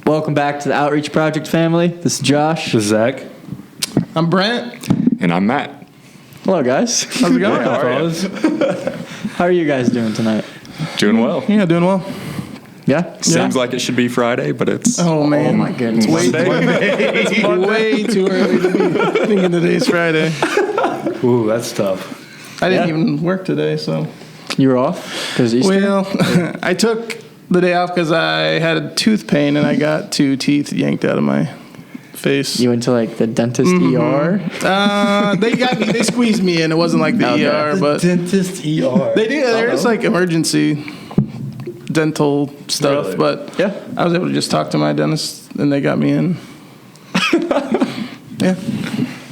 Welcome back to the Outreach Project family. This is Josh. This is Zach. I'm Brent. And I'm Matt. Hello, guys. How's it going? How are you guys doing tonight? Doing well. Yeah, doing well. Yeah? Seems like it should be Friday, but it's Oh, man. Oh, my goodness. It's way too early to be thinking today's Friday. Ooh, that's tough. I didn't even work today, so. You were off? Because Easter? Well, I took the day off because I had a tooth pain and I got 2 teeth yanked out of my face. You went to, like, the dentist ER? They got me. They squeezed me in. It wasn't like the ER, but Dentist ER. they do. There's like emergency dental stuff, Really? but Yeah. I was able to just talk to my dentist and they got me in. Yeah.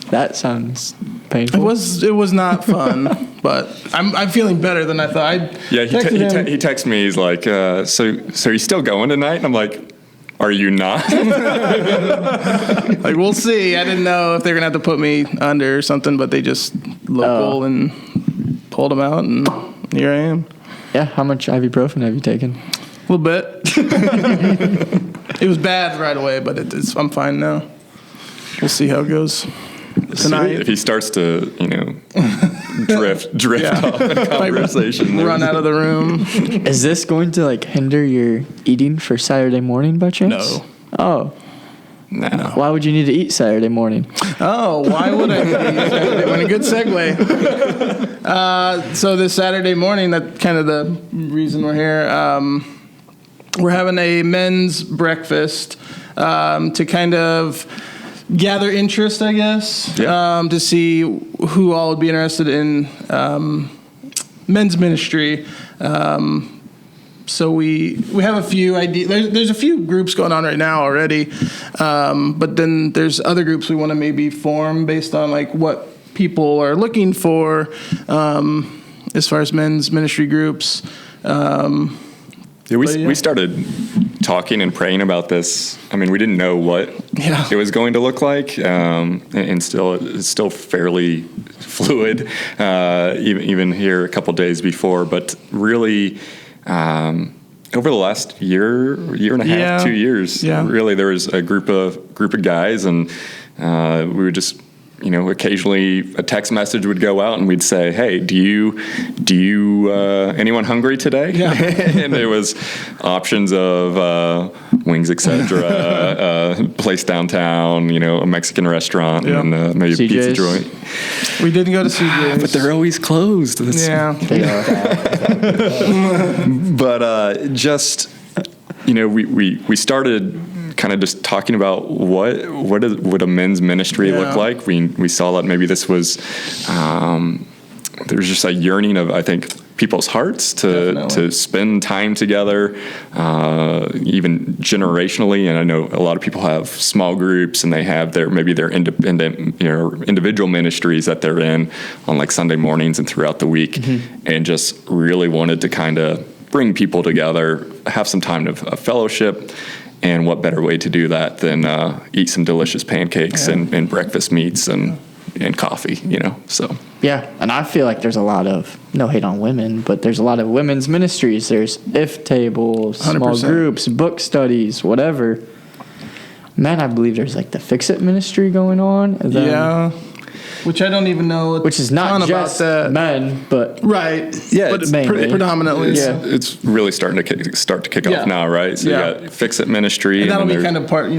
That sounds painful. It was not fun, but I'm feeling better than I thought. he texted me. He's like, so you still going tonight? And I'm like, are you not? Like, we'll see. I didn't know if they're gonna have to put me under or something, but they just local and pulled them out, and here I am. Yeah, how much ibuprofen have you taken? A little bit. It was bad right away, but I'm fine now. We'll see how it goes tonight. If he starts to, drift Yeah. off in conversation. Run out of the room. Is this going to, like, hinder your eating for Saturday morning by chance? No. Oh. No. Why would you need to eat Saturday morning? Oh, why would I? A good segue. So this Saturday morning, that's kind of the reason we're here. We're having a men's breakfast to kind of gather interest, I guess, to see who all would be interested in men's ministry. So we have a few ideas. There's a few groups going on right now already, but then there's other groups we want to maybe form based on like what people are looking for as far as men's ministry groups. We started talking and praying about this. I mean, we didn't know what it was going to look like, and it's still fairly fluid, even here a couple days before. But really, over the last year and a half, 2 years, really there was a group of guys, and we would just. Occasionally a text message would go out and we'd say, "Hey, do you anyone hungry today?" Yeah. And there was options of wings, etc. Place downtown, a Mexican restaurant, and maybe a pizza CJ's. joint. We didn't go to CJ's. But they're always closed. Yeah. They are. But we started kind of just talking about what would a men's ministry look like. We saw that maybe this was there's just a yearning of, I think, people's hearts to spend time together, even generationally. And I know a lot of people have small groups and they have their independent, individual ministries that they're in on like Sunday mornings and throughout the week, and just really wanted to kind of bring people together, have some time of fellowship. And what better way to do that than eat some delicious pancakes and breakfast meats and coffee, so. Yeah, and I feel like there's a lot of, no hate on women, but there's a lot of women's ministries. There's if tables, small 100%. groups, book studies, whatever. Man, I believe there's like the Fix It ministry going on. And then, Which I don't even know. which is not just men, but right. Yeah, but it's mainly. predominantly. It's really starting to kick off now, right? So you got Fix It ministry, And that'll then be kind of part,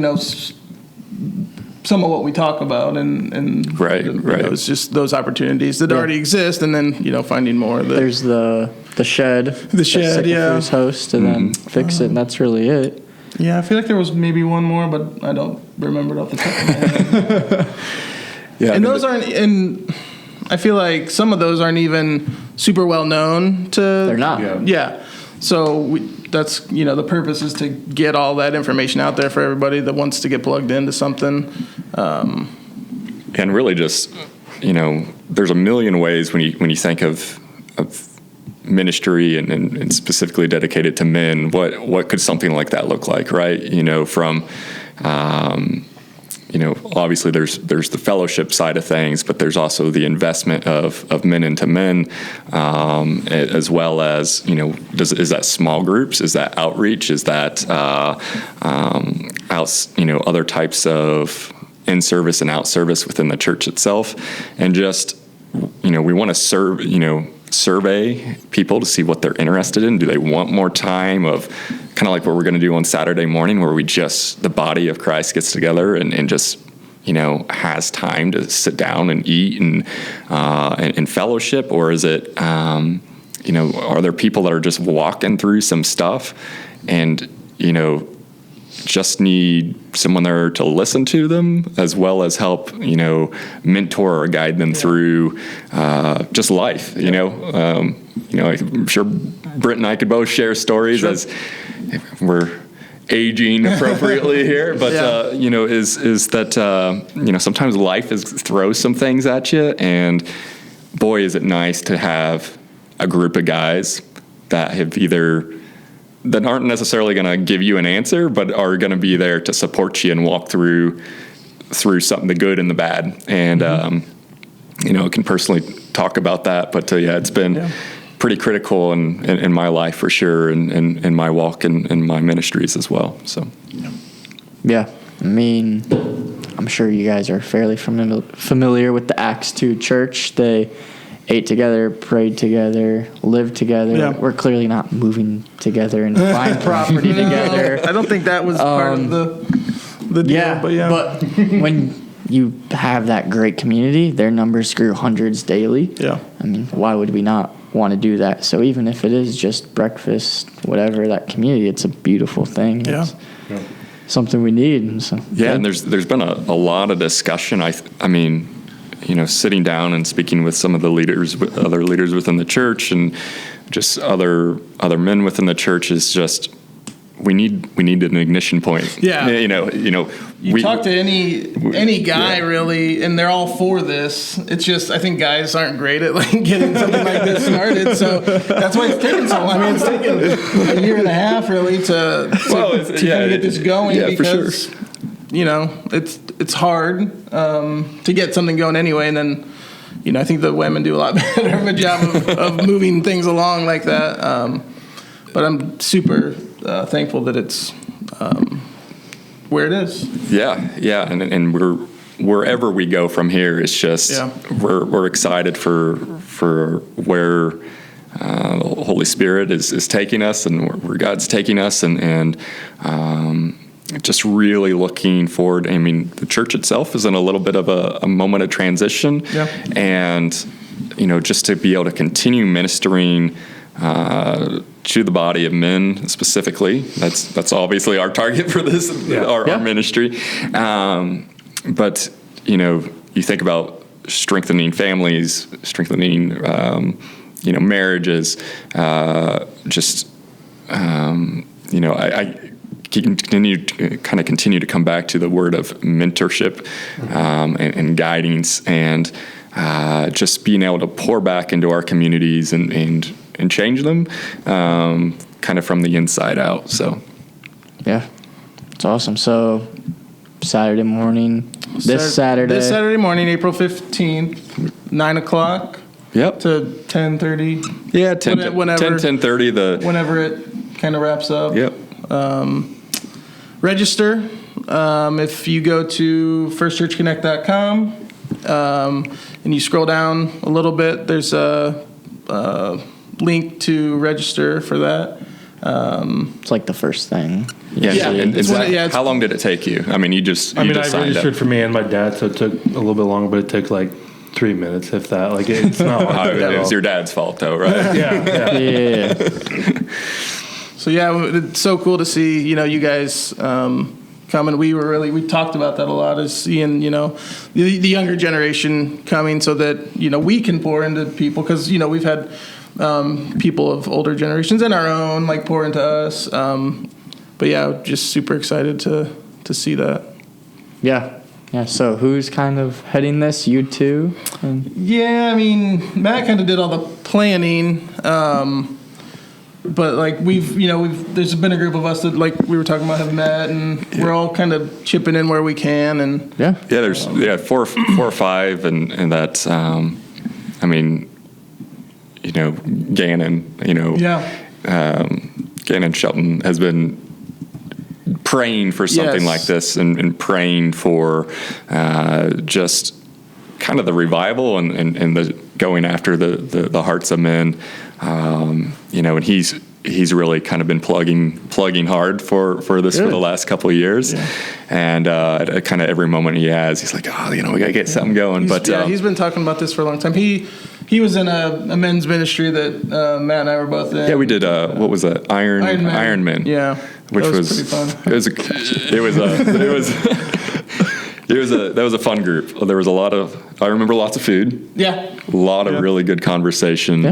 some of what we talk about, and Right. It's just those opportunities that already exist, and then finding more. There's the shed. The shed, Second host, and then Fix It, and that's really it. Yeah, I feel like there was maybe one more, but I don't remember it off the top of my head. Yeah, And those aren't, and I feel like some of those aren't even super well known to. They're not. Yeah. So that's, the purpose is to get all that information out there for everybody that wants to get plugged into something. And really just, there's a million ways when you think of ministry and specifically dedicated to men, what could something like that look like, right? From obviously there's the fellowship side of things, but there's also the investment of men into men, as well as, is that small groups? Is that outreach? Is that other types of in-service and out-service within the church itself. And just, we want to survey people to see what they're interested in. Do they want more time of kind of like what we're going to do on Saturday morning, where the body of Christ gets together and just, has time to sit down and eat and fellowship? Or is it, are there people that are just walking through some stuff and, just need someone there to listen to them, as well as help, mentor or guide them through just life, I'm sure Brent and I could both share stories as we're aging appropriately here, but is that sometimes life throws some things at you, and boy, is it nice to have a group of guys that aren't necessarily going to give you an answer, but are going to be there to support you and walk through something, the good and the bad. And I can personally talk about that, but it's been pretty critical in my life for sure, and in my walk and in my ministries as well. So, yeah, I mean, I'm sure you guys are fairly familiar with the Acts 2 church. They ate together, prayed together, lived together. Yeah. We're clearly not moving together and buying property together. I don't think that was part of the deal, but when you have that great community, their numbers grew hundreds daily. Yeah. I mean, why would we not want to do that? So even if it is just breakfast, whatever, that community, it's a beautiful thing. Yeah. It's something we need. So, and there's been a lot of discussion. I mean, sitting down and speaking with some of the other leaders within the church, and just other men within the church, is just we need an ignition point. Yeah. We talk to any guy really, and they're all for this. It's just, I think guys aren't great at getting something like this started. So that's why it's taken so long. I mean, it's taken a year and a half really to kind of get this going, because for sure. It's hard to get something going anyway, and then I think the women do a lot better of a job of moving things along like that. But I'm super thankful that it's where it is. Yeah, and wherever we go from here, it's just we're excited for where the Holy Spirit is taking us, and where God's taking us, and just really looking forward. I mean, the church itself is in a little bit of a moment of transition, and just to be able to continue ministering to the body of men specifically. That's obviously our target for this, our ministry. But you think about strengthening families, strengthening marriages. I continue to come back to the word of mentorship and guidance, and just being able to pour back into our communities and change them kind of from the inside out. So it's awesome. So Saturday morning, this Saturday morning, April 15th, 9:00 to 10:30. Yeah, 10:30. Whenever it kind of wraps up. Yep. Register if you go to firstchurchconnect.com and you scroll down a little bit. There's a link to register for that. It's like the first thing. How long did it take you? I mean, I registered for me and my dad, so it took a little bit longer, but it took 3 minutes, if that. It's not hard. It was your dad's fault, though, right? Yeah. So it's so cool to see you guys come, and we talked about that a lot, is seeing the younger generation coming, so that we can pour into people, because we've had people of older generations and our own pour into us. But just super excited to see that. Yeah. So who's kind of heading this? You two? Yeah, I mean, Matt kind of did all the planning. But there's been a group of us that we were talking about have met, and we're all kind of chipping in where we can, and there's four or five, and that's Gannon, Gannon Shelton has been praying for something Yes. like this and praying for just kind of the revival and the going after the hearts of men. And he's really kind of been plugging hard for this for the last couple of years. Yeah. And at kind of every moment he has, he's like, we got to get something going. He's been talking about this for a long time. He was in a men's ministry that Matt and I were both in. Yeah, we did. What was that? Iron Man. Yeah, which was pretty fun. That was a fun group. There was I remember lots of food. Yeah. A lot of really good conversation.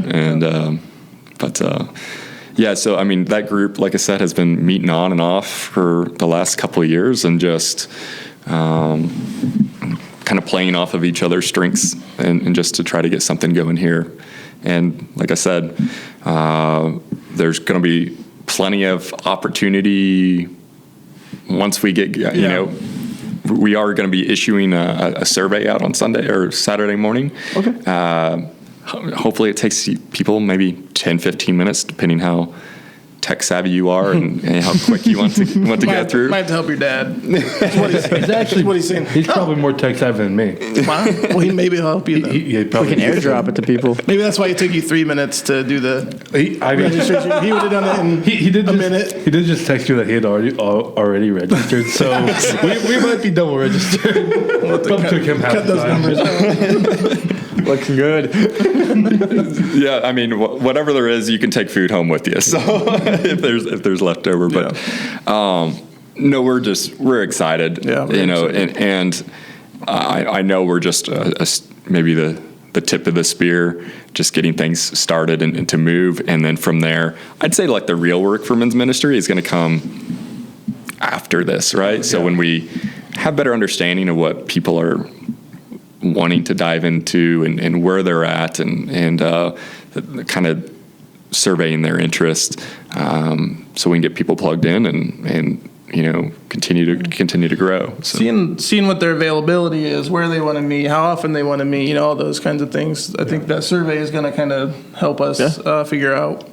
Yeah. So I mean, that group, like I said, has been meeting on and off for the last couple of years and just kind of playing off of each other's strengths and just to try to get something going here. And like I said, there's going to be plenty of opportunity once we get, we are going to be issuing a survey out on Sunday or Saturday morning. Okay. Hopefully it takes people maybe 10, 15 minutes, depending how tech savvy you are and how quick you want to get through. Might have to help your dad. That's what he's saying. He's probably more tech savvy than me. Wow. Well, maybe he'll help you then. We can airdrop it to people. Maybe that's why it took you 3 minutes to do the registration. He would have done it in a minute. He did just text you that he had already registered, so we might be double registered. Probably took him half the time. Numbers out. Looking good. Yeah, I mean, whatever there is, you can take food home with you. So if there's leftover, but no, we're excited. Yeah, and I know we're just maybe the tip of the spear, just getting things started and to move, and then from there, I'd say like the real work for men's ministry is going to come after this, right? So when we have better understanding of what people are wanting to dive into and where they're at and kind of surveying their interest, so we can get people plugged in and continue to grow. So. Seeing what their availability is, where they want to meet, how often they want to meet, all those kinds of things. I think that survey is going to kind of help us figure out,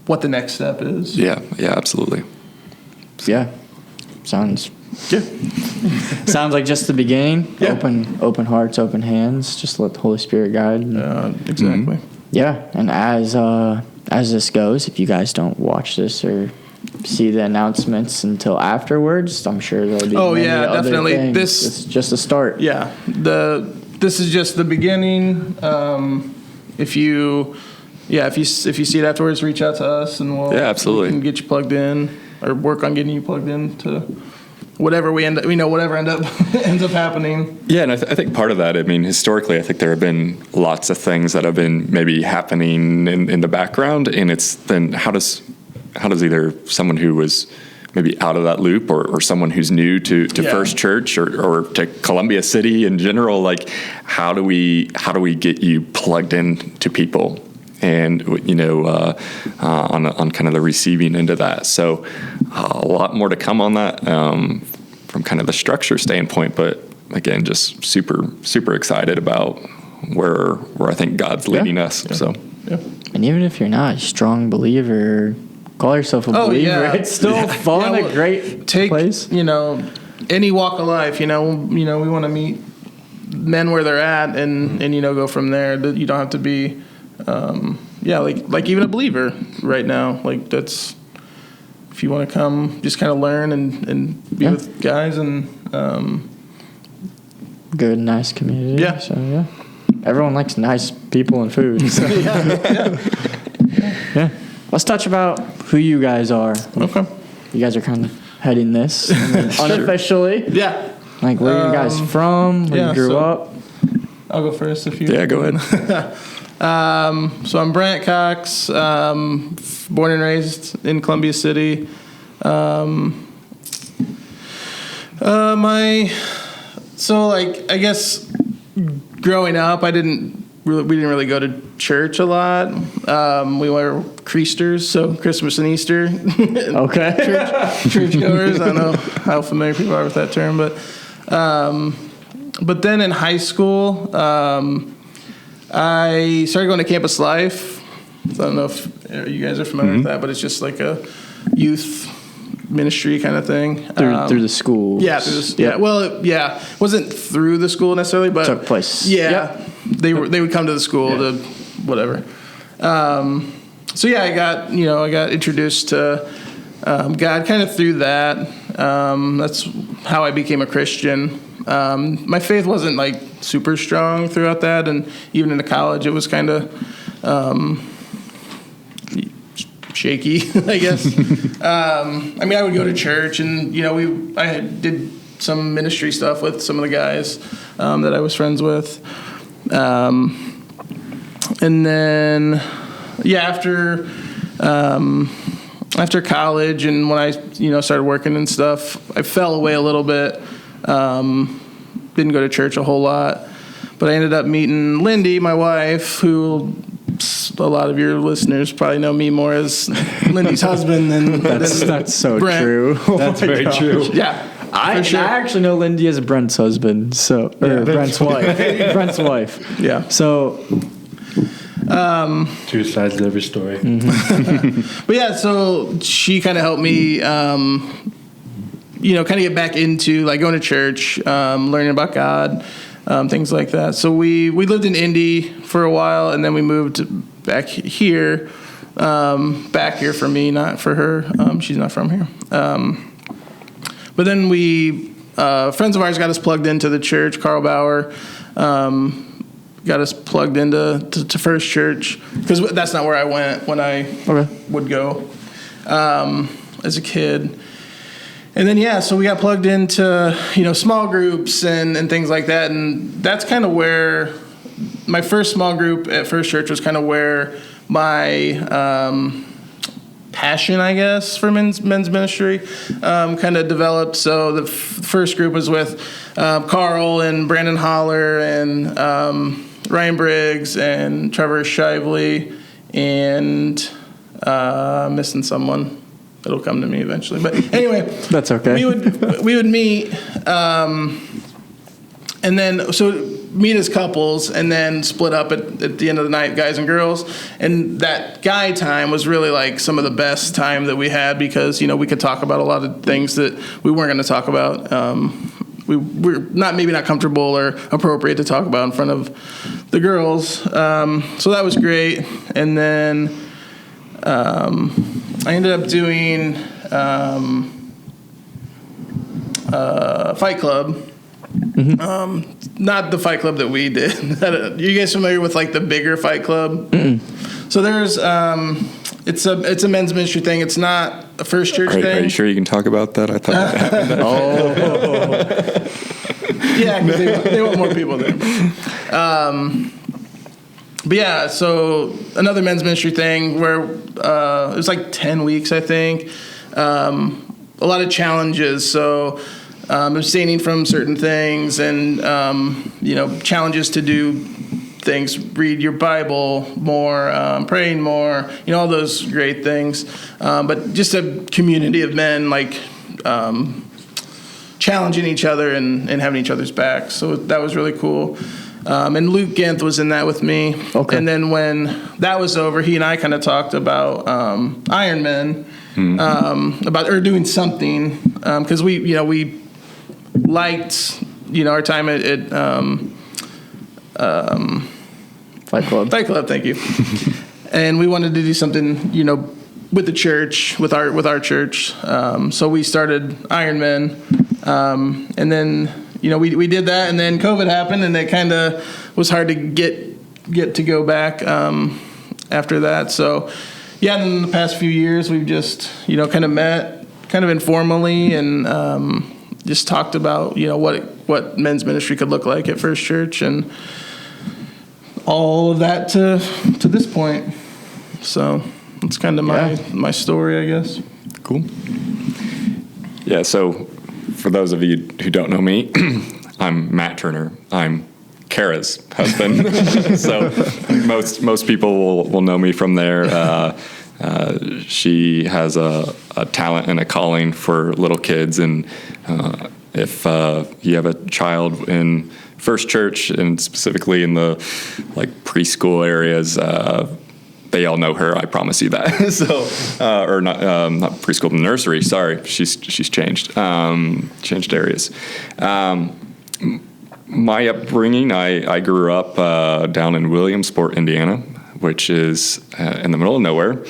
what the next step is. Yeah, absolutely. Yeah, sounds like just the beginning. Yeah. Open hearts, open hands. Just let the Holy Spirit guide. Exactly. Yeah, and as this goes, if you guys don't watch this or see the announcements until afterwards, I'm sure there'll be many other definitely. things. This It's just a start. Yeah, this is just the beginning. If you see it afterwards, reach out to us and we can get you plugged in or work on getting you plugged in to whatever ends up happening. Yeah, and I think part of that, I mean, historically, I think there have been lots of things that have been maybe happening in the background, and it's then how does either someone who was maybe out of that loop or someone who's new to First Church or to Columbia City in general, like how do we get you plugged in to people? And on kind of the receiving end of that, so a lot more to come on that from kind of the structure standpoint. But again, just super excited about where I think God's leading us. So, and even if you're not a strong believer, call yourself a believer. It's still fun, a great place. Any walk of life. We want to meet men where they're at, and go from there. You don't have to be. Like even a believer right now, like that's, if you want to come, just kind of learn and be with guys and, good, nice community. Yeah. So everyone likes nice people and food. So. Yeah. Let's touch about who you guys are. Okay. You guys are kind of heading this unofficially. Yeah. Like where are you guys from? Where you grew up? I'll go first if you. Yeah, go ahead. So I'm Brent Cox, born and raised in Columbia City. I guess growing up, we didn't really go to church a lot. We were Creasters, so Christmas and Easter. Okay. Churchgoers. I don't know how familiar people are with that term, but then in high school, I started going to Campus Life. So I don't know if you guys are familiar with that, but it's just like a youth ministry kind of thing. Through the school. Yeah, it wasn't through the school necessarily, but took place. Yeah, they would come to the school to whatever. So yeah, I got introduced to God kind of through that. That's how I became a Christian. My faith wasn't like super strong throughout that, and even into college, it was kind of shaky, I guess. I mean, I would go to church, and I did some ministry stuff with some of the guys that I was friends with, and then after college and when I started working and stuff, I fell away a little bit. Didn't go to church a whole lot, but I ended up meeting Lindy, my wife, who a lot of your listeners probably know me more as Lindy's husband than that's so Brent. true. That's very true. Yeah. I actually know Lindy as Brent's husband, Brent's wife. Brent's wife. Yeah. So, two sides to every story. But yeah, so she kind of helped me, kind of get back into like going to church, learning about God, things like that. So we lived in Indy for a while, and then we moved back here for me, not for her. She's not from here. But then friends of ours got us plugged into the church. Carl Bauer got us plugged into First Church, because that's not where I went when I would go as a kid. And then, so we got plugged into, small groups and things like that. And that's kind of where my first small group at First Church was kind of where my passion, I guess, for men's ministry kind of developed. So the first group was with Carl and Brandon Holler and Ryan Briggs and Trevor Shively and missing someone. It'll come to me eventually. But anyway, that's okay. We would meet, and then meet as couples, and then split up at the end of the night, guys and girls. And that guy time was really like some of the best time that we had, because we could talk about a lot of things that we weren't going to talk about. We're not comfortable or appropriate to talk about in front of the girls. So that was great. And then I ended up doing Fight Club. Mm-hmm. Not the Fight Club that we did. Are you guys familiar with like the bigger Fight Club? Mm-mm. So there's it's a men's ministry thing. It's not a First Church thing. Are you sure you can talk about that? I thought that happened. Yeah, because they want more people there. But yeah, so another men's ministry thing where it was like 10 weeks, I think. A lot of challenges. So abstaining from certain things and, challenges to do things, read your Bible more, praying more, all those great things. But just a community of men, like, challenging each other and having each other's backs. So that was really cool. And Luke Ginth was in that with me. Okay. And then when that was over, he and I kind of talked about Iron Men, about doing something, because we liked our time at Fight Club. Fight Club, thank you. And we wanted to do something with the church, with our church. So we started Iron Men, and then. We did that, and then COVID happened, and it kind of was hard to get to go back after that. So, yeah, in the past few years, we've just, kind of met kind of informally and just talked about, what men's ministry could look like at First Church and all of that to this point. So it's kind of my story, I guess. Cool. Yeah, so for those of you who don't know me, I'm Matt Turner. I'm Kara's husband. So most people will know me from there. She has a talent and a calling for little kids, and if you have a child in First Church, and specifically in the like preschool areas, they all know her. I promise you that. So, or not preschool, nursery. Sorry, she's changed areas. My upbringing, I grew up down in Williamsport, Indiana, which is in the middle of nowhere,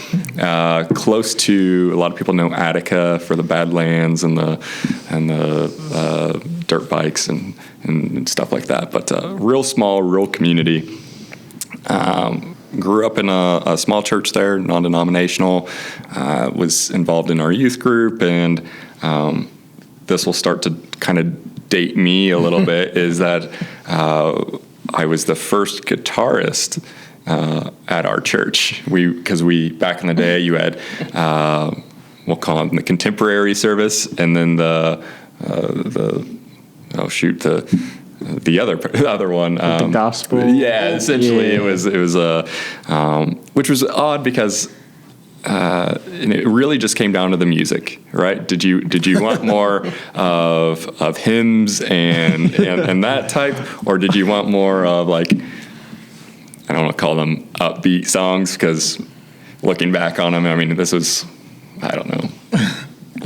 close to, a lot of people know Attica for the Badlands and the dirt bikes and stuff like that. But real small, rural community. Grew up in a small church there, non-denominational. Was involved in our youth group, and this will start to kind of date me a little bit. Is that I was the first guitarist at our church. Because we back in the day, you had we'll call it the contemporary service, and then the other one, the gospel. Yeah, essentially it was which was odd because and it really just came down to the music, right? Did you want more of hymns and that type, or did you want more of, like, I don't want to call them upbeat songs, because looking back on them, I mean, this was, I don't know,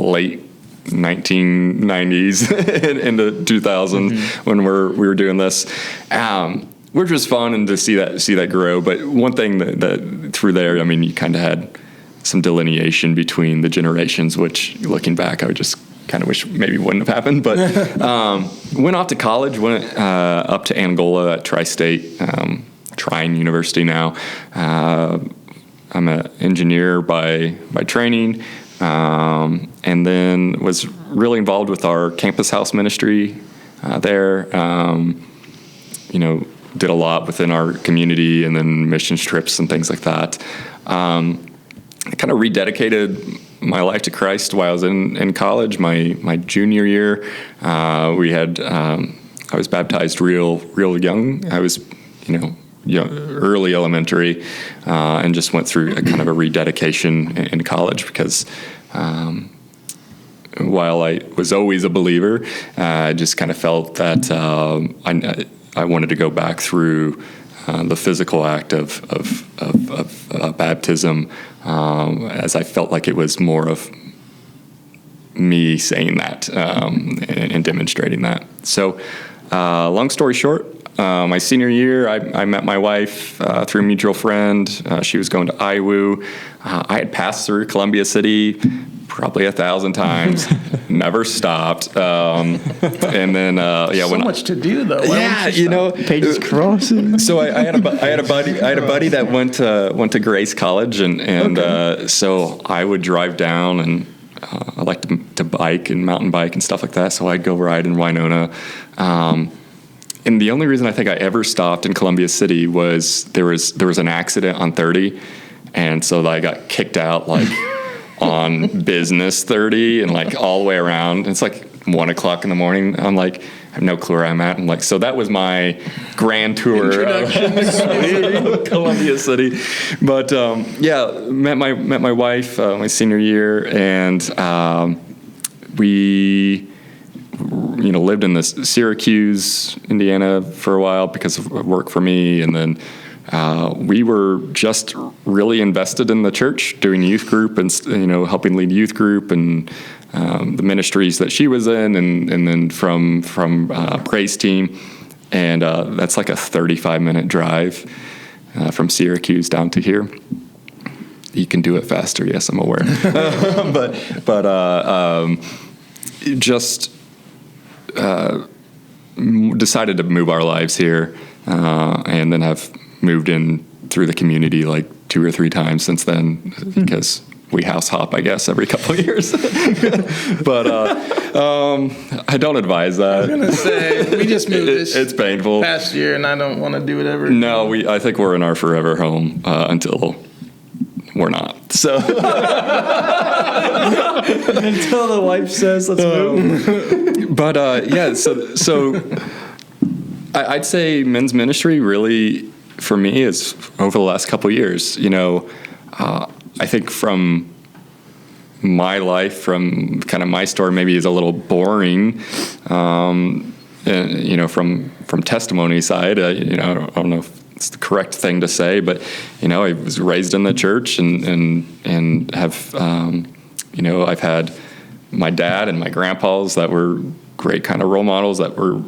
late 1990s into 2000 when we were doing this, which was fun, and to see that grow. But one thing that through there, I mean, you kind of had some delineation between the generations, which, looking back, I would just kind of wish maybe wouldn't have happened. But went off to college, went up to Angola at Tri-State, Trine University now. I'm an engineer by training. And then was really involved with our campus house ministry there. Did a lot within our community, and then mission trips and things like that. I kind of rededicated my life to Christ while I was in college. My junior year, I was baptized real young. I was, early elementary, and just went through a kind of a rededication in college, because while I was always a believer, I just kind of felt that I wanted to go back through the physical act of baptism, as I felt like it was more of me saying that and demonstrating that. So, long story short, my senior year, I met my wife through a mutual friend. She was going to IWU. I had passed through Columbia City probably 1,000 times, never stopped. And then, so much to do though. Pages crossing. So I had a buddy that went to Grace College, and so I would drive down, and I liked to bike and mountain bike and stuff like that. So I'd go ride in Winona. And the only reason I think I ever stopped in Columbia City was there was an accident on 30, and so I got kicked out on business 30 and all the way around. It's 1 o'clock in the morning. I'm I have no clue where I'm at. And so that was my grand tour of Columbia City. But met my wife my senior year, and we lived in this Syracuse, Indiana for a while because of work for me. And then we were just really invested in the church, doing youth group and, helping lead youth group and the ministries that she was in, and then from praise team. And that's a 35-minute drive from Syracuse down to here. You can do it faster, yes, I'm aware. but just decided to move our lives here, and then have moved in through the community 2 or 3 times since then, because we house hop, I guess, every couple of years. But I don't advise that. I was going to say, we just moved it's painful. Past year, and I don't want to do it ever. No, I think we're in our forever home until we're not. So until the wife says, let's move. But so I'd say men's ministry really, for me, is over the last couple of years. I think from my life, from kind of my story, maybe is a little boring. And, from testimony side, I don't know if it's the correct thing to say, but I was raised in the church and have I've had my dad and my grandpas that were great kind of role models that were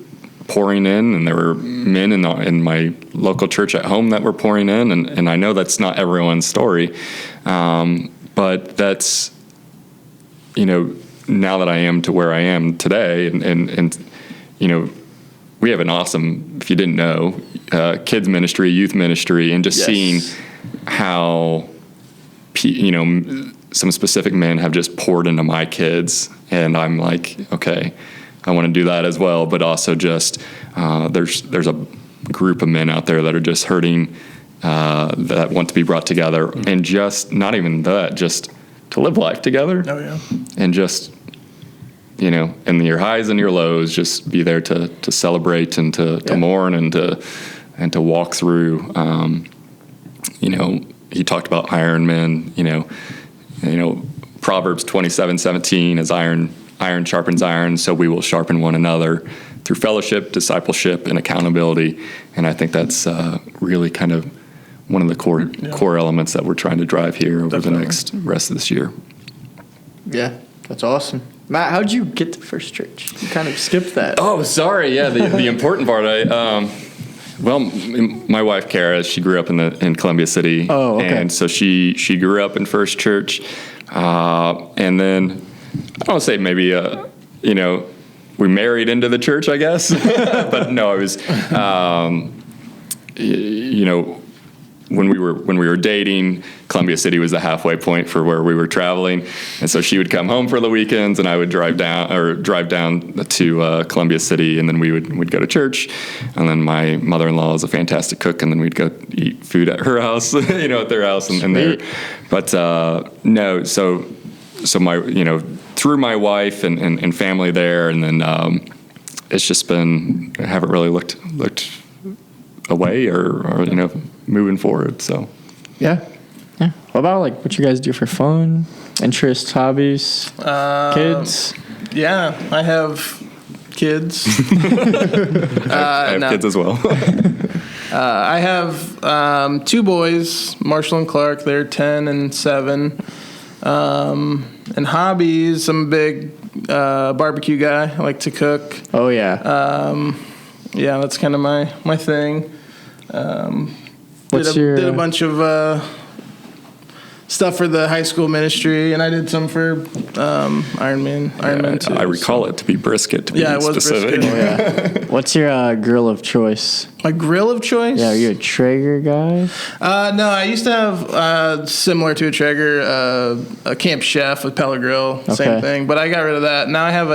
pouring in, and there were men in my local church at home that were pouring in, and I know that's not everyone's story, but that's now that I am to where I am today, and we have an awesome, if you didn't know, kids ministry, youth ministry, and just seeing how some specific men have just poured into my kids, and I'm like, okay, I want to do that as well. But also just there's a group of men out there that are just hurting, that want to be brought together, and just not even that, just to live life together. Oh yeah. And just in your highs and your lows, just be there to celebrate and to mourn and to walk through. He talked about iron men. Proverbs 27:17, as iron sharpens iron, so we will sharpen one another through fellowship, discipleship, and accountability. And I think that's really kind of one of the core elements that we're trying to drive here over the next rest of this year. Yeah, that's awesome. Matt, how'd you get to First Church? You kind of skipped that. Oh, sorry. Yeah, the important part. My wife Kara, she grew up in Columbia City. Oh, okay. And so she grew up in First Church, and then I don't want to say maybe we married into the church, I guess, but no, I was when we were dating, Columbia City was the halfway point for where we were traveling, and so she would come home for the weekends, and I would drive down to Columbia City, and then we'd go to church, and then my mother-in-law is a fantastic cook, and then we'd go eat food at her house, at their house, and there. But no, so my through my wife and family there, and then it's just been, I haven't really looked away or moving forward. So yeah. What about what you guys do for fun, interests, hobbies, kids? Yeah, I have kids. I have kids as well. I have 2 boys, Marshall and Clark. They're 10 and 7. And hobbies, I'm a big barbecue guy. I like to cook. Oh yeah. Yeah, that's kind of my thing. What's did a bunch of stuff for the high school ministry, and I did some for Iron Man too. I recall it to be brisket, to be specific. Brisket. Oh, yeah. What's your grill of choice? My grill of choice? Yeah, are you a Traeger guy? No, I used to have, similar to a Traeger, a Camp Chef with pellet grill, same thing, but I got rid of that. Now I have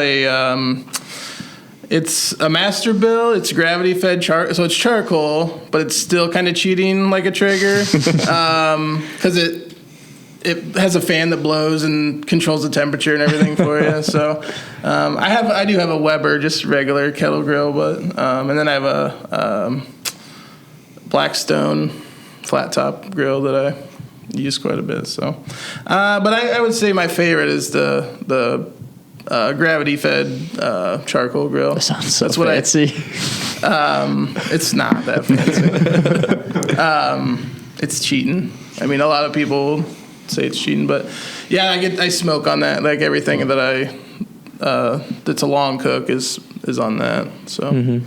it's a master build. It's gravity fed so it's charcoal, but it's still kind of cheating like a Traeger, because it has a fan that blows and controls the temperature and everything for you. So I do have a Weber, just regular kettle grill, but and then I have a Blackstone flat top grill that I use quite a bit. So, but I would say my favorite is the gravity fed charcoal grill. That sounds so fancy. It's not that fancy. It's cheating. I mean, a lot of people say it's cheating, but yeah, I smoke on that. Like everything that that's a long cook is on that. So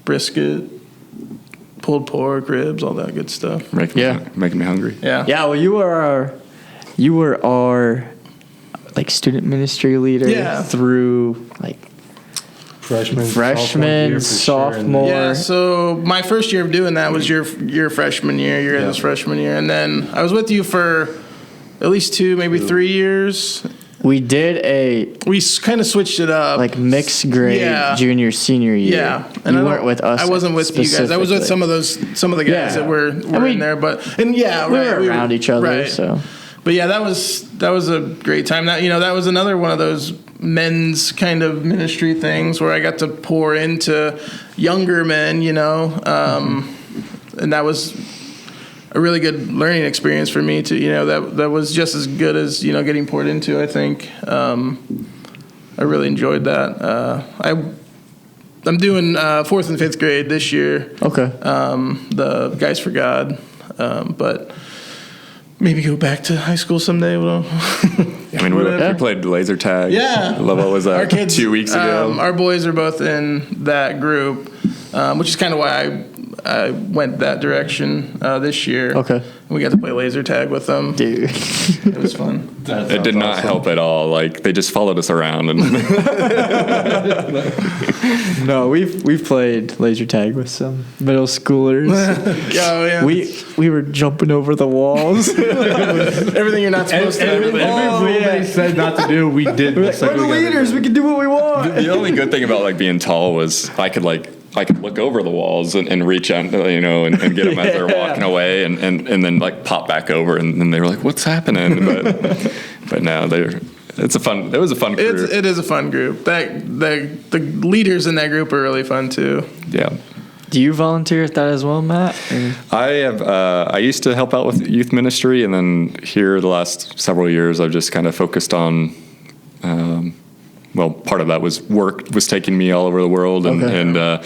brisket, pulled pork, ribs, all that good stuff. Making me hungry. Yeah. Yeah. Well, you were our student ministry leader through freshman, sophomore. Yeah, so my first year of doing that was your freshman year, your guys' freshman year, and then I was with you for at least 2, maybe 3 years. We did we kind of switched it up, mixed grade junior senior year. Yeah, and you weren't with us. I wasn't with you guys. I was with some of the guys that were in there, we were around each other. Right. So. But yeah, that was a great time. That was another one of those men's kind of ministry things where I got to pour into younger men, and that was a really good learning experience for me too. That was just as good as getting poured into. I think I really enjoyed that. I'm doing 4th and 5th grade this year. Okay. The Guys for God, but maybe go back to high school someday. I mean, we played laser tag. Yeah. What was that? Our kids, 2 weeks ago. Our boys are both in that group, which is kind of why I went that direction this year. Okay. And we got to play laser tag with them. Dude. It was fun. It did not help at all. Like, they just followed us around. And No, we've played laser tag with some middle schoolers. Oh, yeah. We were jumping over the walls. Everything you're not supposed to do. Every rule they said not to do, we did. We're the leaders. We can do what we want. the only good thing about, like, being tall was I could look over the walls and reach out, and get them as they're walking away, and then like pop back over, and then they were like, "What's happening?" But no, it was a fun group. It is a fun group. The leaders in that group are really fun too. Yeah. Do you volunteer at that as well, Matt? Or? I have. I used to help out with youth ministry, and then here the last several years, I've just kind of focused on. Well, part of that was work was taking me all over the world, but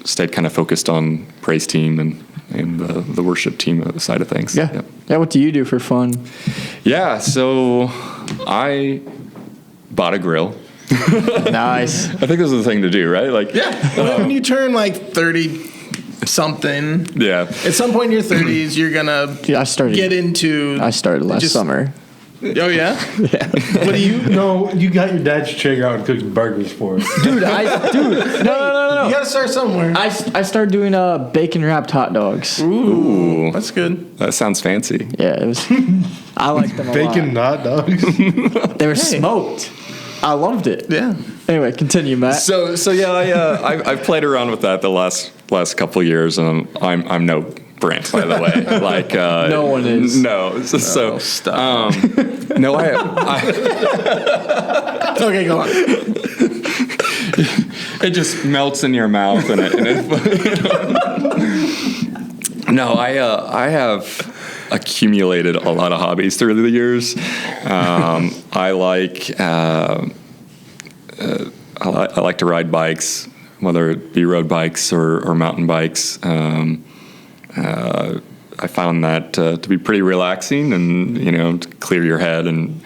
stayed kind of focused on praise team and the worship team side of things. Yeah. What do you do for fun? Yeah. So I bought a grill. Nice. I think this is the thing to do, right? Like, When you turn like 30 something, yeah. at some point in your 30s, you're gonna get into. I started last summer. Oh yeah. Yeah. What do you? No, you got your dad's trigger out and cooked burgers for us. Dude, no. You gotta start somewhere. I started doing bacon wrapped hot dogs. Ooh, that's good. That sounds fancy. Yeah, it was. I liked them a Bacon lot. hot dogs. They were smoked. I loved it. Yeah. Anyway, continue, Matt. So yeah, I've played around with that the last couple of years, and I'm no Brent, by the way. Like no one is. No. So stop. No, I Okay, go on. it just melts in your mouth, and no, I have accumulated a lot of hobbies through the years. I like to ride bikes, whether it be road bikes or mountain bikes. I found that to be pretty relaxing and, to clear your head and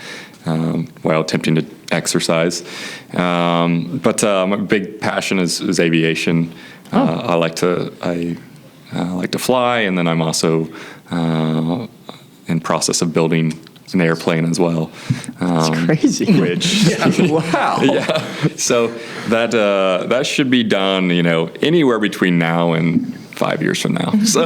while attempting to exercise. But my big passion is aviation. I like to fly, and then I'm also in process of building an airplane as well. That's crazy. Which wow. Yeah. So that should be done, anywhere between now and 5 years from now. So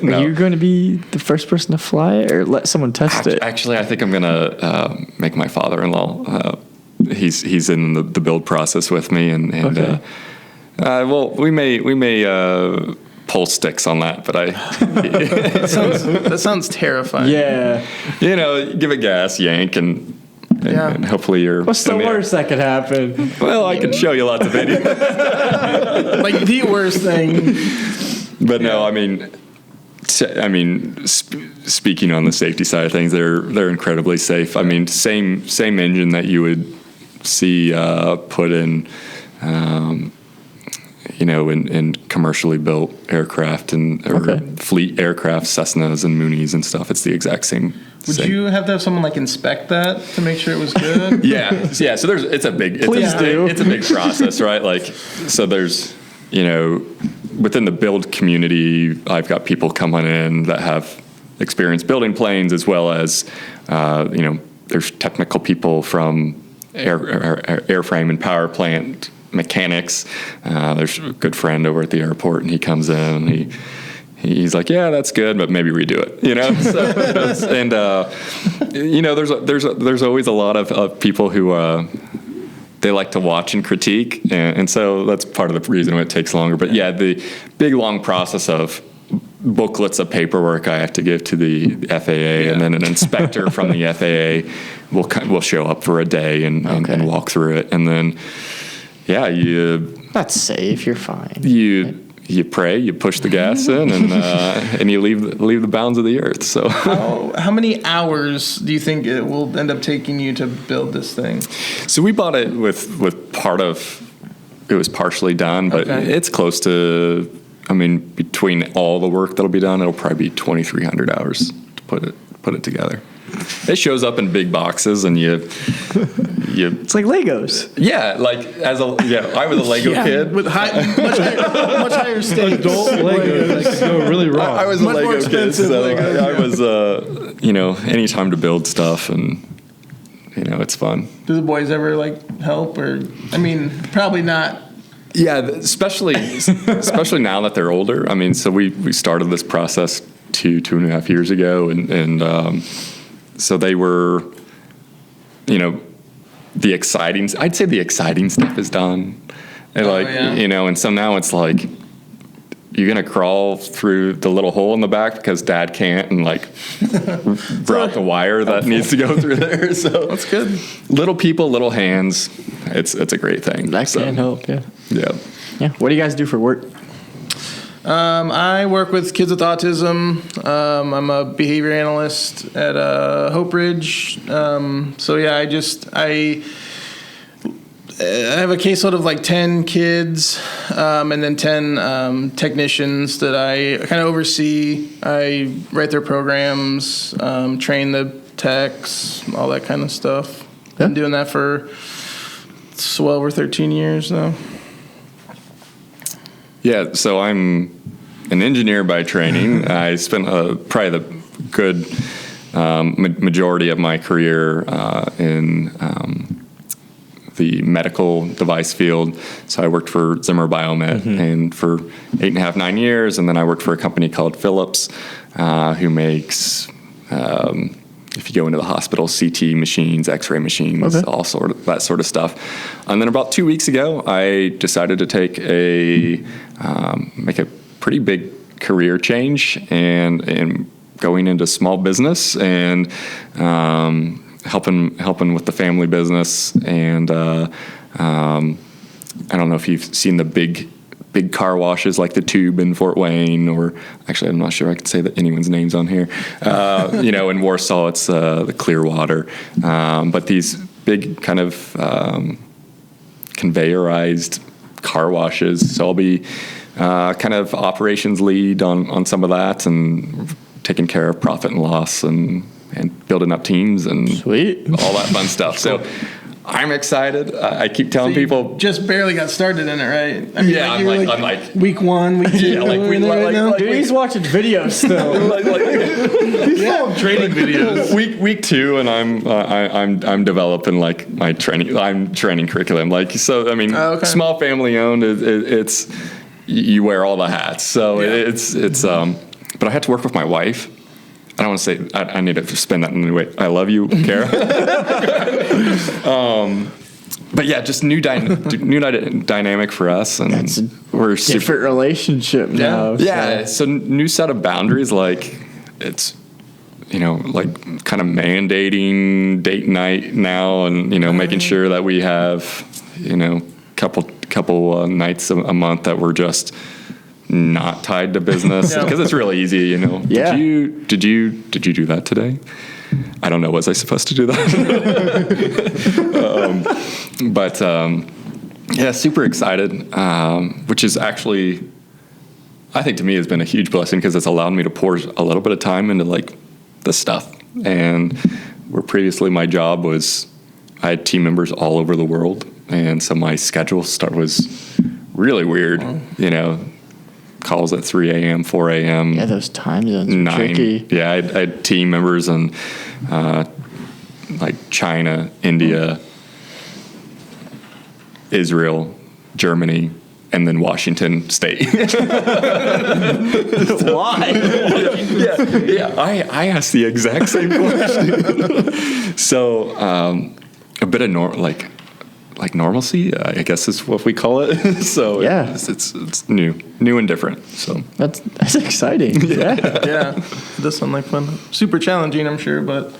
no. Are you going to be the first person to fly it, or let someone test it? Actually, I think I'm going to make my father-in-law. He's in the build process with me, and okay. Well, we may pull sticks on that, but that sounds terrifying. Yeah. Give it gas, yank, and hopefully you're. What's the worst that could happen? Well, I can show you lots of videos. Like the worst thing. But no, speaking on the safety side of things, they're incredibly safe. I mean, same engine that you would see put in, in commercially built aircraft or fleet aircraft, Cessnas and Moonies and stuff. It's the exact same. Would you have to have someone inspect that to make sure it was good? Yeah. So it's a big process, right? So there's, within the build community, I've got people coming in that have experience building planes, as well as, there's technical people from airframe and power plant mechanics. There's a good friend over at the airport, and he comes in and he's like, yeah, that's good, but maybe redo it, there's always a lot of people who they like to watch and critique, and so that's part of the reason why it takes longer. But yeah, the big long process of booklets of paperwork I have to give to the FAA, and then an inspector from the FAA will show up for a day and walk through it, and then that's safe. You're fine. You pray, you push the gas in, and you leave the bounds of the earth. So, how many hours do you think it will end up taking you to build this thing? So we bought it with part of was partially done, but Okay. it's close to. I mean, between all the work that'll be done, it'll probably be 2,300 hours to put it together. It shows up in big boxes, and you. It's like Legos. Yeah, like I was a Lego kid. With much higher stakes. Adult Legos that could go really wrong. I was a Much more Lego kid, expensive so Legos, I was any time to build stuff, and it's fun. Do the boys ever like help, or I mean, probably not. Yeah, especially now that they're older. I mean, so we started this process 2.5 years ago, and so they were, the exciting. I'd say the exciting stuff is done, and and so now it's like, you're gonna crawl through the little hole in the back because Dad can't, and like route the wire that needs to go through there. So That's good. Little people, little hands. It's a great thing. That can help, yeah. Yeah. Yeah. What do you guys do for work? I work with kids with autism. I'm a behavior analyst at Hope Ridge. So yeah, I have a caseload of like 10 kids, and then 10 technicians that I kind of oversee. I write their programs, train the techs, all that kind of stuff. Yeah. Been doing that for 12 or 13 years now. Yeah, so I'm an engineer by training. I spent probably the good majority of my career in the medical device field. So I worked for Zimmer Biomet and for 8.5, 9 years, and then I worked for a company called Philips, who makes, if you go into the hospital, CT machines, X-ray machines, all that sort of stuff. And then about 2 weeks ago, I decided to take make a pretty big career change and going into small business and helping with the family business. And I don't know if you've seen the big car washes like the Tube in Fort Wayne, or actually I'm not sure I can say that anyone's names on here. In Warsaw it's the Clearwater, but these big kind of conveyorized car washes. So I'll be kind of operations lead on some of that, and taking care of profit and loss and building up teams and Sweet. all that fun stuff. So I'm excited. I keep telling people. Just barely got started in it, right? I mean, Yeah, I'm like week 1, week 2. Yeah, like we right now. Dude, he's watching videos still. Training videos. week 2, and I'm developing like my training. I'm training curriculum. Like, so I mean, small family owned. It's you wear all the hats. So it's but I had to work with my wife. I don't want to say I need to spin that in any way. I love you, Kara. But yeah, just new dynamic for us, and we're Different relationship now. Yeah, so new set of boundaries. Like it's like kind of mandating date night now, and making sure that we have couple nights a month that we're just not tied to business, because it's really easy, Yeah. Did you do that today? I don't know. Was I supposed to do that? Yeah, super excited, which is actually, I think to me has been a huge blessing, because it's allowed me to pour a little bit of time into like this stuff. And where previously my job was, I had team members all over the world, and so my schedule was really weird. Calls at 3 a.m., 4 a.m. Yeah, those time zones are tricky. Yeah, I had team members in like China, India, Israel, Germany, and then Washington State. Why? Yeah. I asked the exact same question. So a bit of like normalcy, I guess is what we call it. So yeah, it's new and different. So that's exciting. Yeah. It does sound like fun. Super challenging, I'm sure, but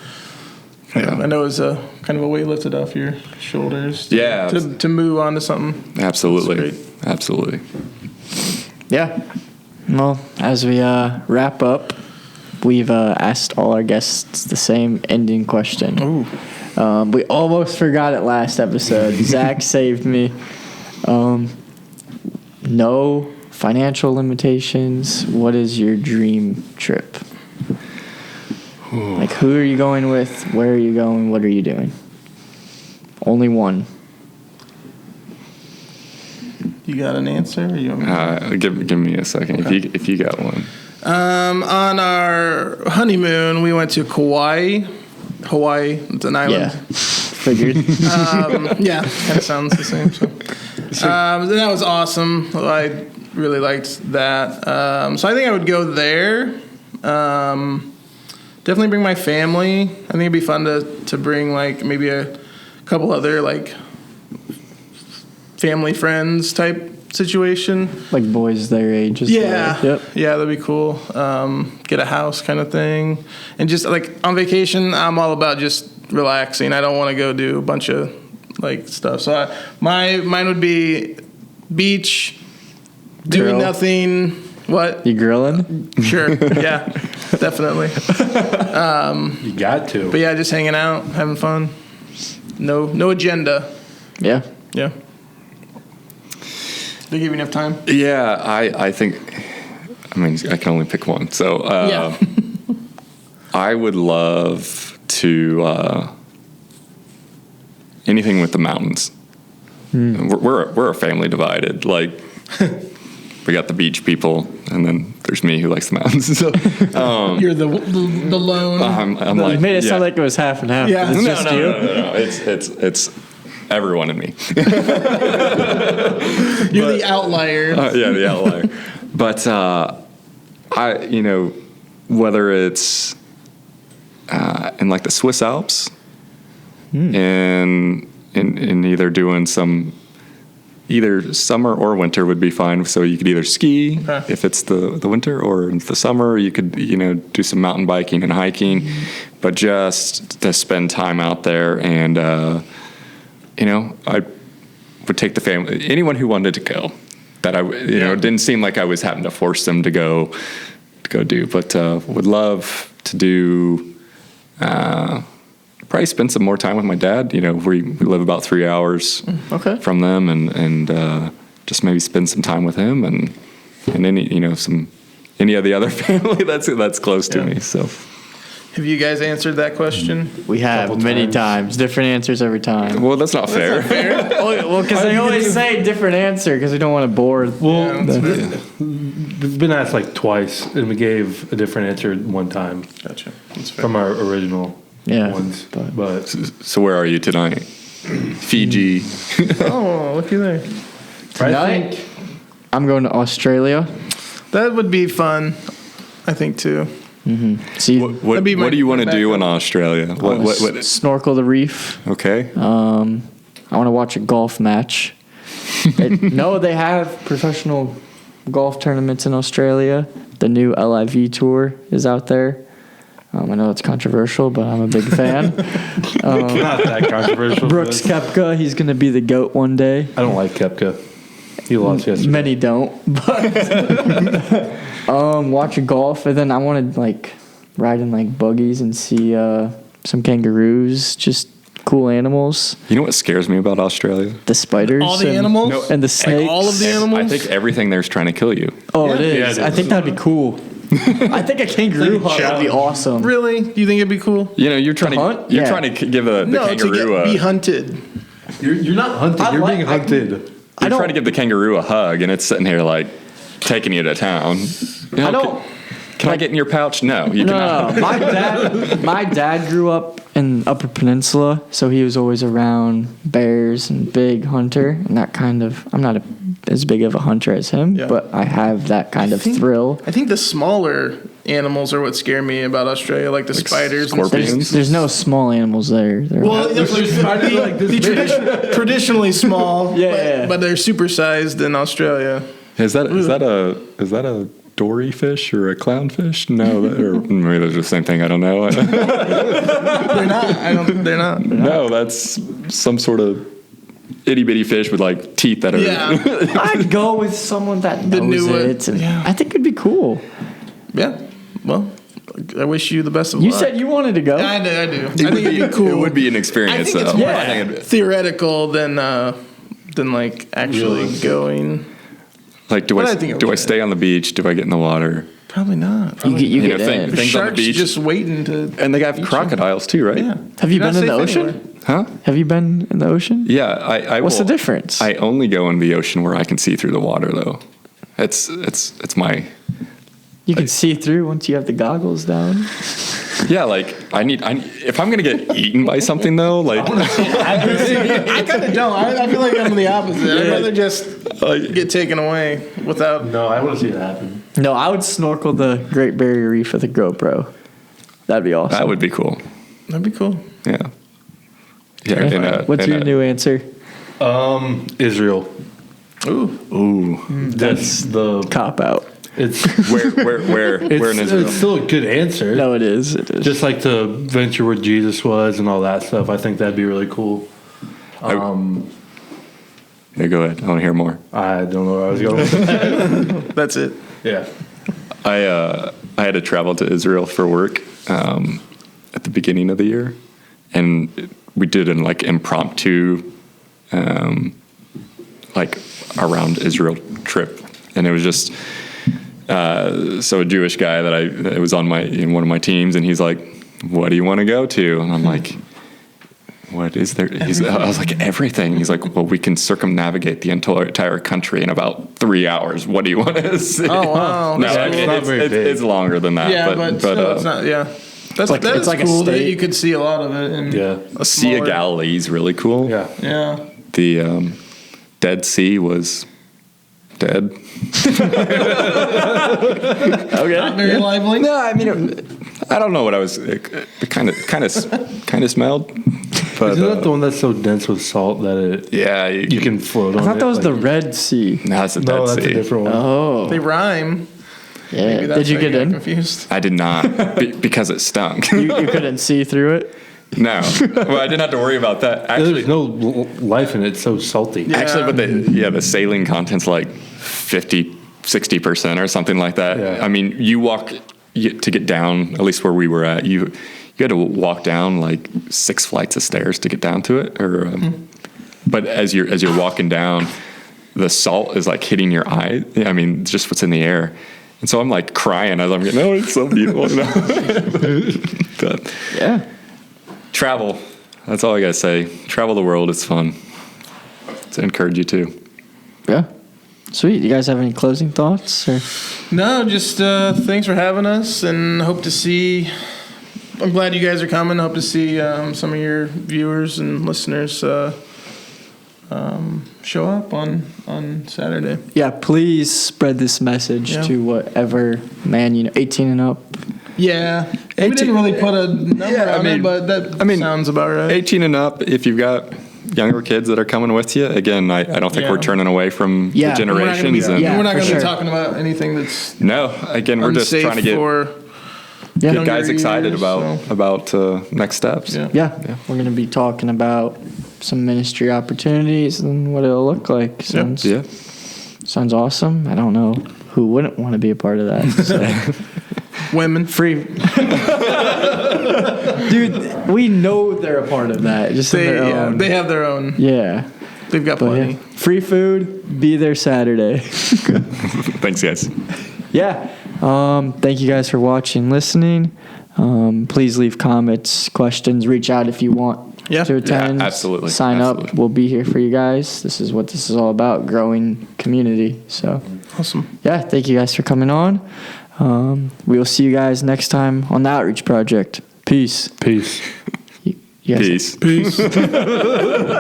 I know it's a kind of a weight lifted off your shoulders. To move on to something. Absolutely. Absolutely. Yeah. Well, as we wrap up, we've asked all our guests the same ending question. Ooh. We almost forgot it last episode. Zach saved me. No financial limitations. What is your dream trip? Like, who are you going with? Where are you going? What are you doing? Only one. You got an answer? Or you want me Give me a second if you got one. On our honeymoon, we went to Kauai. Hawaii, it's an island. Yeah, figured. Yeah, kind of sounds the same. So, that was awesome. I really liked that. So I think I would go there. Definitely bring my family. I think it'd be fun to bring like maybe a couple other like family friends type situation. Like boys their age. Yeah. Yep. Yeah, that'd be cool. Get a house kind of thing. And just like on vacation, I'm all about just relaxing. I don't want to go do a bunch of like stuff. So mine would be beach, doing Grill. nothing. What? You grilling? Sure. Yeah, definitely. You got to. But yeah, just hanging out, having fun. No agenda. Yeah. Yeah. They give you enough time? Yeah, I think. I mean, I can only pick one. So Yeah. I would love to anything with the mountains. We're a family divided. Like we got the beach people, and then there's me who likes the mountains. So You're the lone. I'm like, You made it yeah. sound like it was half and half. Yeah. It's No, just you. no. It's everyone in me. You're the outlier. Yeah, the outlier. But whether it's in like the Swiss Alps, and in either doing either summer or winter would be fine. So you could either ski if it's the winter, or in the summer you could do some mountain biking and hiking, but just to spend time out there. And I would take the family, anyone who wanted to go. That it didn't seem like I was having to force them to go do, but would love to do. Probably spend some more time with my dad. We live about 3 hours from them, and just maybe spend some time with him and any of the other family that's close to me. So. Have you guys answered that question? We have many times. Different answers every time. Well, that's not fair. Well, because they always say different answer because we don't want to bore. Well, we've been asked like twice, and we gave a different answer one time. Gotcha. That's fair. From our original ones. But So where are you tonight? Fiji. Oh, looky there. Tonight, I'm going to Australia. That would be fun, I think, too. See, What be do you want to my do in backup. Australia? What? snorkel the reef. Okay. I want to watch a golf match. No, they have professional golf tournaments in Australia. The new LIV tour is out there. I know it's controversial, but I'm a big fan. not that controversial. Brooks Koepka, he's going to be the GOAT one day. I don't like Koepka. He lost yesterday. Many don't, but watch a golf, and then I want to like ride in like buggies and see some kangaroos, just cool animals. You know what scares me about Australia? The spiders, All the animals? No, and the snakes. all of the animals? I think everything there's trying to kill you. Oh, it Yeah, is. it I is. think that'd be cool. I think a kangaroo It's like a hunt would be challenge. awesome. Really? Do you think it'd be cool? You're trying to hunt? you're Yeah. trying to give the No, kangaroo be hunted. You're not hunted. I You're like- being hunted. you're trying to give the kangaroo a hug, and it's sitting here like taking you to town. I don't. Can I get in your pouch? No, you cannot. No. My dad grew up in Upper Peninsula, so he was always around bears and big hunter, and that kind of. I'm not as big of a hunter as him, Yeah. but I have that kind of thrill. I think the smaller animals are what scare me about Australia, like the spiders. And scorpions? stuff. There's no small animals there. They're Well, traditionally small, Yeah. but they're supersized in Australia. Is that a dory fish or a clownfish? No, or maybe they're the same thing. I don't know. They're not. They're not. No, that's some sort of itty bitty fish with like teeth that are. Yeah. I'd go with someone that knows new one. it. And Yeah. I think it'd be cool. Yeah. Well, I wish you the best of You luck. said you wanted to go. I do. I think it'd be cool. It would be an experience, I think it's though. more Yeah. theoretical than than like actually going. Like, do But I I think it do I would. stay on the beach? Do I get in the water? Probably not. You You know, get in. things on the Sharks beach. just waiting to. And they have crocodiles too, right? Yeah. Have you You're been not in the safe ocean? anywhere. Huh? Have you been in the ocean? Yeah, I What's will- the difference? I only go in the ocean where I can see through the water, though. It's my You can see through once you have the goggles down. yeah. Like I need if I'm gonna get eaten by something though, like I kind of don't. I feel like I'm the opposite. I'd rather just like get taken away without. No, I want to see that happen. No, I would snorkel the Great Barrier Reef with a GoPro. That'd be awesome. that would be cool. That'd be cool. Yeah. Yeah. What's your new answer? Israel. Ooh. That's the. Cop out. It's Where in Israel? it's still a good answer. No, it is. It is. Just like to venture where Jesus was and all that stuff. I think that'd be really cool. Yeah, go ahead. I want to hear more. I don't know where I was going with that. That's it. Yeah. I had to travel to Israel for work at the beginning of the year, and we did an like impromptu like around Israel trip, and it was just so a Jewish guy that was on in one of my teams, and he's like, "What do you want to go to?" And I'm like, "What is there?" I was like, "Everything." He's like, "Well, we can circumnavigate the entire country in about 3 hours. What do you want to see?" Oh wow. No, That's cool. not very big. it's longer than that. Yeah, but still, it's not. Yeah. That's like- that it's is like a cool that state. you could see a lot of it. In Yeah. a Sea of smaller- Galilee is really cool. Yeah. Yeah. The Dead Sea was dead. Okay. Not very lively. No, I mean, I don't know what I was. It kind of smelled. But Isn't that the one that's so dense with salt that it yeah, you can float on I thought it? that was like- the Red Sea. No, that's a No, Dead that's Sea. a different one. Oh. They rhyme. Yeah. Maybe that's Did you why get got in? confused? I did not because it stunk. You couldn't see through it? No, well, I didn't have to worry about that. Actually, There's no life in it. It's so salty. Yeah. Actually, but the saline content's like 50-60% or something like that. Yeah. I mean, to get down, at least where we were at, you had to walk down like 6 flights of stairs to get down to it. Or, but as you're walking down, the salt is like hitting your eye. I mean, just what's in the air. And so I'm like crying as I'm getting, oh, it's so beautiful. But, Yeah. travel. That's all I gotta say. Travel the world. It's fun. To encourage you to. Yeah. Sweet. You guys have any closing thoughts? Or? No, just thanks for having us, and hope to see. I'm glad you guys are coming. Hope to see some of your viewers and listeners show up on Saturday. Yeah, please spread this message Yeah. to whatever man 18 and up. Yeah, we didn't really put a number Yeah, I on mean- it, but that sounds about right. 18 and up. If you've got younger kids that are coming with you, again, I don't think Yeah. we're turning away from Yeah, the we're not We're not gonna be, generations. And Yeah, we're not for going to sure. be talking about anything that's no, again, we're just unsafe trying to get for Yeah. younger guys excited years, about next steps. Yeah. Yeah. We're going to be talking about some ministry opportunities and what it'll look like. Sounds, Yeah. sounds awesome. I don't know who wouldn't want to be a part of that. So. women. Free. Dude, we know they're a part of that. Just in their own. They have their own. Yeah. They've got But plenty. yeah. Free food, be there Saturday. Thanks, guys. Yeah. Thank you guys for watching, listening. Please leave comments, questions, reach out if you want Yeah. to attend. Yeah, absolutely. Sign up. Absolutely. We'll be here for you guys. This is what this is all about, growing community. So, Awesome. yeah, thank you guys for coming on. We will see you guys next time on the Outreach Project. Peace. Peace. You guys Peace. Peace.